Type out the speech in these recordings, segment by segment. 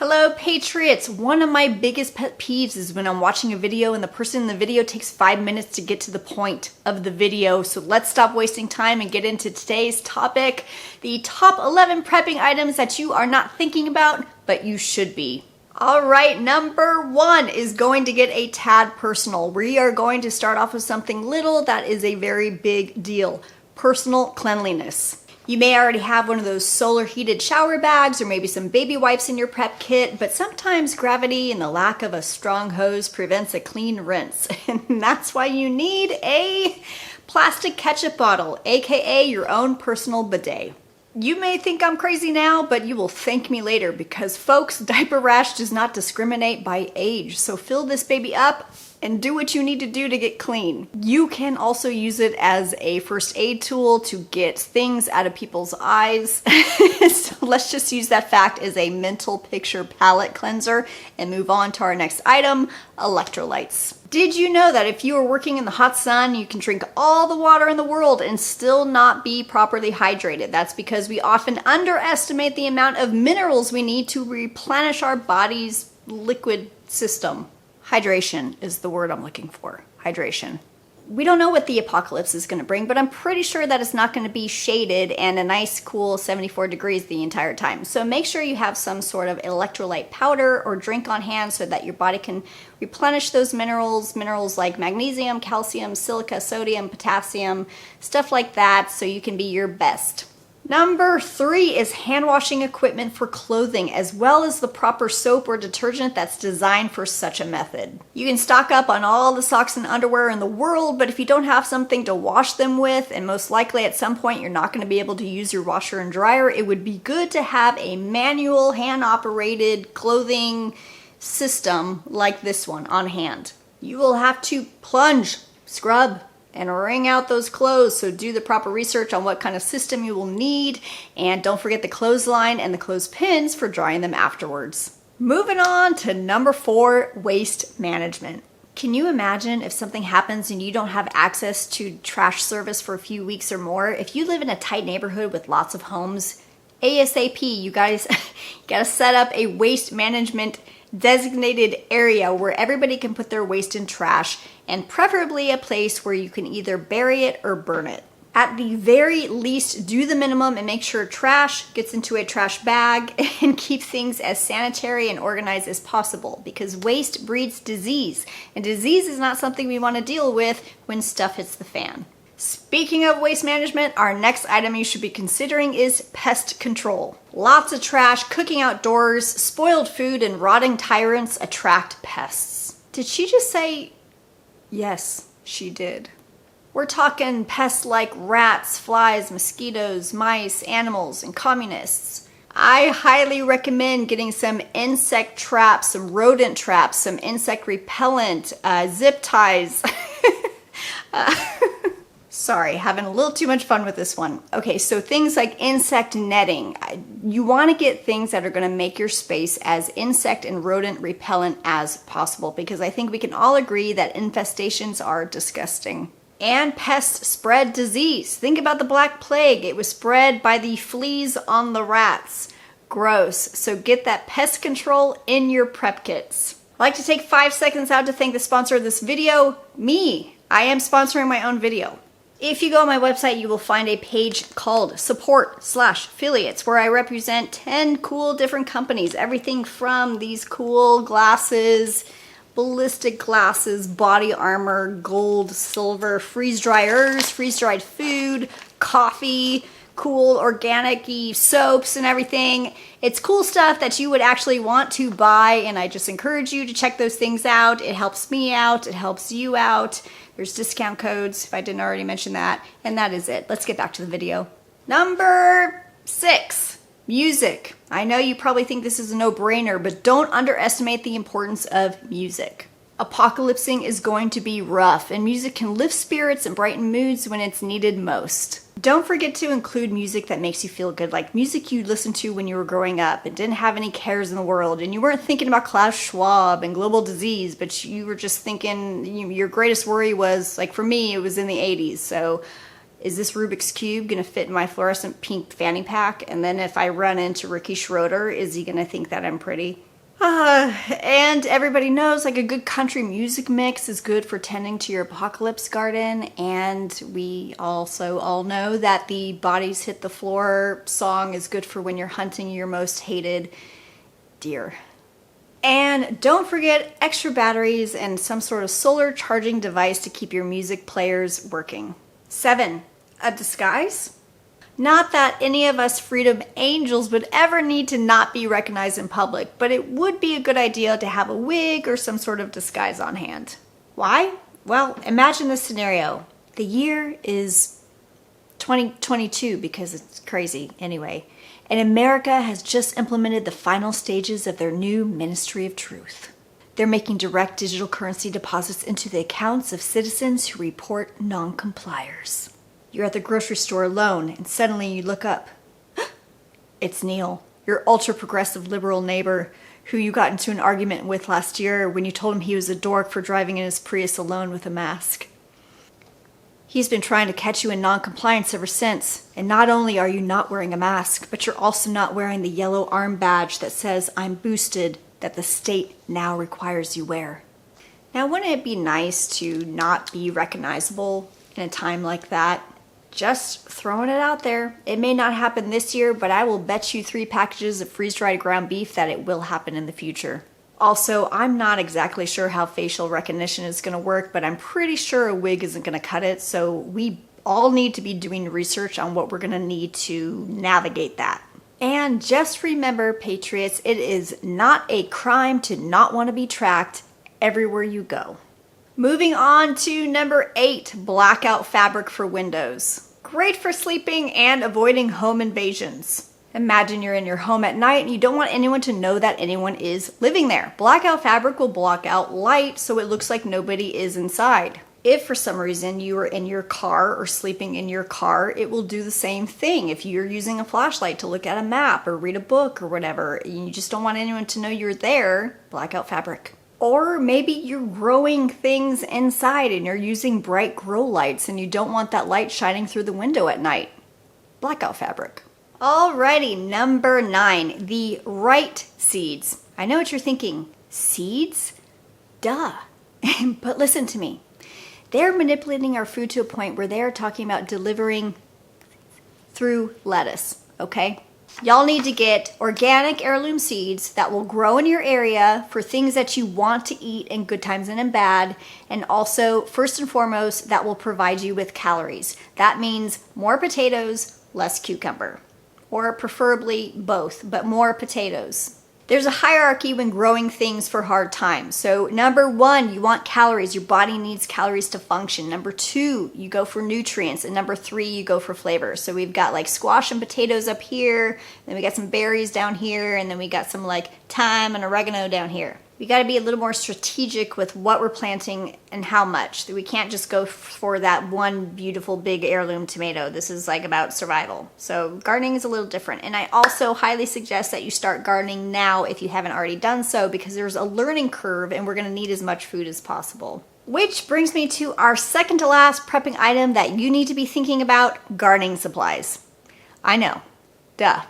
Hello Patriots! One of my biggest pet peeves is when I'm watching a video and the person in the video takes 5 minutes to get to the point of the video. So let's stop wasting time and get into today's topic. The top 11 prepping items that you are not thinking about, but you should be. Alright, number 1 is going to get a tad personal. We are going to start off with something little that is a very big deal. Personal cleanliness. You may already have one of those solar heated shower bags or maybe some baby wipes in your prep kit, but sometimes gravity and the lack of a strong hose prevents a clean rinse. And that's why you need a plastic ketchup bottle, aka your own personal bidet. You may think I'm crazy now, but you will thank me later because folks, diaper rash does not discriminate by age. So fill this baby up and do what you need to do to get clean. You can also use it as a first aid tool to get things out of people's eyes. So let's just use that fact as a mental picture palette cleanser and move on to our next item, electrolytes. Did you know that if you are working in the hot sun, you can drink all the water in the world and still not be properly hydrated? That's because we often underestimate the amount of minerals we need to replenish our body's liquid system. Hydration is the word I'm looking for. Hydration. We don't know what the apocalypse is going to bring, but I'm pretty sure that it's not going to be shaded and a nice cool 74 degrees the entire time. So make sure you have some sort of electrolyte powder or drink on hand so that your body can replenish those minerals like magnesium, calcium, silica, sodium, potassium, stuff like that, so you can be your best. Number 3 is hand washing equipment for clothing, as well as the proper soap or detergent that's designed for such a method. You can stock up on all the socks and underwear in the world, but if you don't have something to wash them with, and most likely at some point you're not going to be able to use your washer and dryer, it would be good to have a manual, hand-operated clothing system like this one on hand. You will have to plunge, scrub, and wring out those clothes, so do the proper research on what kind of system you will need, and don't forget the clothesline and the clothespins for drying them afterwards. Moving on to number 4, waste management. Can you imagine if something happens and you don't have access to trash service for a few weeks or more? If you live in a tight neighborhood with lots of homes, ASAP, you guys gotta set up a waste management designated area where everybody can put their waste in trash, and preferably a place where you can either bury it or burn it. At the very least, do the minimum and make sure trash gets into a trash bag and keep things as sanitary and organized as possible, because waste breeds disease, and disease is not something we want to deal with when stuff hits the fan. Speaking of waste management, our next item you should be considering is pest control. Lots of trash, cooking outdoors, spoiled food, and rotting tyrants attract pests. Did she just say, yes, she did? We're talking pests like rats, flies, mosquitoes, mice, animals, and communists. I highly recommend getting some insect traps, some rodent traps, some insect repellent, zip ties. Sorry, having a little too much fun with this one. Okay, so things like insect netting. You want to get things that are going to make your space as insect and rodent repellent as possible, because I think we can all agree that infestations are disgusting. And pests spread disease. Think about the Black Plague. It was spread by the fleas on the rats. Gross. So get that pest control in your prep kits. I'd like to take 5 seconds out to thank the sponsor of this video, me. I am sponsoring my own video. If you go on my website, you will find a page called Support/Affiliates, where I represent 10 cool different companies. Everything from these cool glasses, ballistic glasses, body armor, gold, silver, freeze dryers, freeze-dried food, coffee, cool organic-y soaps and everything. It's cool stuff that you would actually want to buy, and I just encourage you to check those things out. It helps me out, it helps you out. There's discount codes, if I didn't already mention that, and that is it. Let's get back to the video. Number 6, music. I know you probably think this is a no-brainer, but don't underestimate the importance of music. Apocalypsing is going to be rough, and music can lift spirits and brighten moods when it's needed most. Don't forget to include music that makes you feel good, like music you listened to when you were growing up and didn't have any cares in the world, and you weren't thinking about Klaus Schwab and global disease, but you were just thinking your greatest worry was, like for me, it was in the 80s. So is this Rubik's Cube going to fit in my fluorescent pink fanny pack? And then if I run into Ricky Schroeder, is he going to think that I'm pretty? And everybody knows like a good country music mix is good for tending to your apocalypse garden. And we also all know that the Bodies Hit the Floor song is good for when you're hunting your most hated deer. And don't forget extra batteries and some sort of solar charging device to keep your music players working. 7. A disguise? Not that any of us freedom angels would ever need to not be recognized in public, but it would be a good idea to have a wig or some sort of disguise on hand. Why? Well, imagine this scenario. The year is 2022 because it's crazy anyway, and America has just implemented the final stages of their new Ministry of Truth. They're making direct digital currency deposits into the accounts of citizens who report non-compliers. You're at the grocery store alone, and suddenly you look up. It's Neil, your ultra-progressive liberal neighbor who you got into an argument with last year when you told him he was a dork for driving in his Prius alone with a mask. He's been trying to catch you in non-compliance ever since, and not only are you not wearing a mask, but you're also not wearing the yellow arm badge that says "I'm boosted" that the state now requires you wear. Now, wouldn't it be nice to not be recognizable in a time like that? Just throwing it out there. It may not happen this year, but I will bet you 3 packages of freeze-dried ground beef that it will happen in the future. Also, I'm not exactly sure how facial recognition is going to work, but I'm pretty sure a wig isn't going to cut it, so we all need to be doing research on what we're going to need to navigate that. And just remember, Patriots, it is not a crime to not want to be tracked everywhere you go. Moving on to number 8, blackout fabric for windows. Great for sleeping and avoiding home invasions. Imagine you're in your home at night and you don't want anyone to know that anyone is living there. Blackout fabric will block out light so it looks like nobody is inside. If for some reason you are in your car or sleeping in your car, it will do the same thing. If you're using a flashlight to look at a map or read a book or whatever, and you just don't want anyone to know you're there, blackout fabric. Or maybe you're growing things inside and you're using bright grow lights and you don't want that light shining through the window at night. Blackout fabric. Alrighty, number 9, the right seeds. I know what you're thinking. Seeds? Duh. But listen to me. They're manipulating our food to a point where they're talking about delivering through lettuce, okay? Y'all need to get organic heirloom seeds that will grow in your area for things that you want to eat in good times and in bad. And also, first and foremost, that will provide you with calories. That means more potatoes, less cucumber. Or preferably both, but more potatoes. There's a hierarchy when growing things for hard times. So number 1, you want calories. Your body needs calories to function. Number 2, you go for nutrients. And number 3, you go for flavor. So we've got like squash and potatoes up here. Then we got some berries down here. And then we got some like thyme and oregano down here. We got to be a little more strategic with what we're planting and how much. We can't just go for that one beautiful big heirloom tomato. This is like about survival. So gardening is a little different. And I also highly suggest that you start gardening now if you haven't already done so, because there's a learning curve and we're going to need as much food as possible. Which brings me to our second to last prepping item that you need to be thinking about: gardening supplies. I know, duh.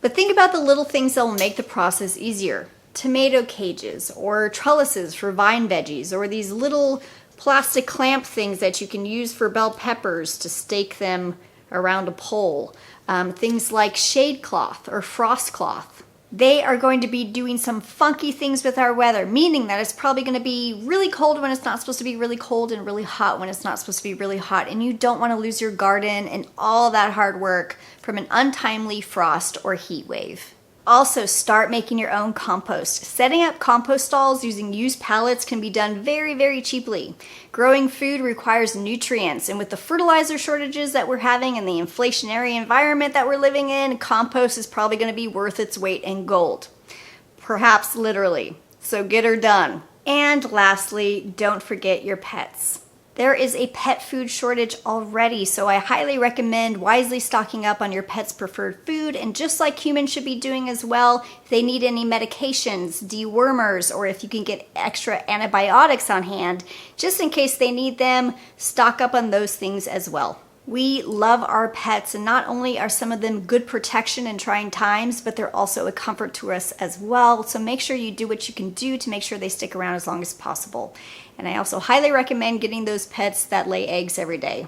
But think about the little things that will make the process easier. Tomato cages or trellises for vine veggies, or these little plastic clamp things that you can use for bell peppers to stake them around a pole. Things like shade cloth or frost cloth. They are going to be doing some funky things with our weather, meaning that it's probably going to be really cold when it's not supposed to be really cold and really hot when it's not supposed to be really hot. And you don't want to lose your garden and all that hard work from an untimely frost or heat wave. Also, start making your own compost. Setting up compost stalls using used pallets can be done very, very cheaply. Growing food requires nutrients, and with the fertilizer shortages that we're having and the inflationary environment that we're living in, compost is probably going to be worth its weight in gold. Perhaps literally. So get her done. And lastly, don't forget your pets. There is a pet food shortage already, so I highly recommend wisely stocking up on your pet's preferred food. And just like humans should be doing as well, if they need any medications, dewormers, or if you can get extra antibiotics on hand, just in case they need them, stock up on those things as well. We love our pets, and not only are some of them good protection in trying times, but they're also a comfort to us as well. So make sure you do what you can do to make sure they stick around as long as possible. And I also highly recommend getting those pets that lay eggs every day.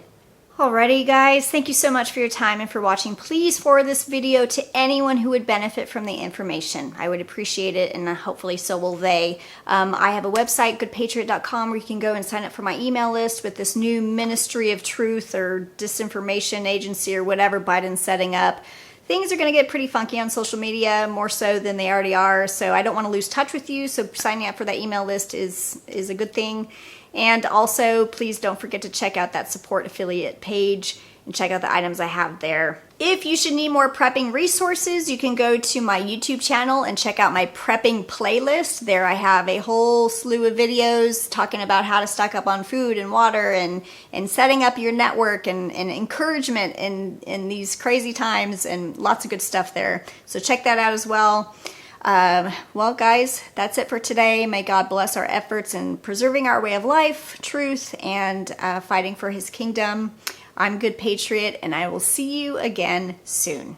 Alrighty guys, thank you so much for your time and for watching. Please forward this video to anyone who would benefit from the information. I would appreciate it, and hopefully so will they. I have a website, goodpatriot.com, where you can go and sign up for my email list with this new Ministry of Truth or Disinformation Agency or whatever Biden's setting up. Things are going to get pretty funky on social media, more so than they already are, so I don't want to lose touch with you, so signing up for that email list is a good thing. And also, please don't forget to check out that support affiliate page and check out the items I have there. If you should need more prepping resources, you can go to my YouTube channel and check out my prepping playlist. There I have a whole slew of videos talking about how to stock up on food and water and setting up your network and encouragement in these crazy times, and lots of good stuff there. So check that out as well. Well guys, that's it for today. May God bless our efforts in preserving our way of life, truth, and fighting for his kingdom. I'm Good Patriot, and I will see you again soon.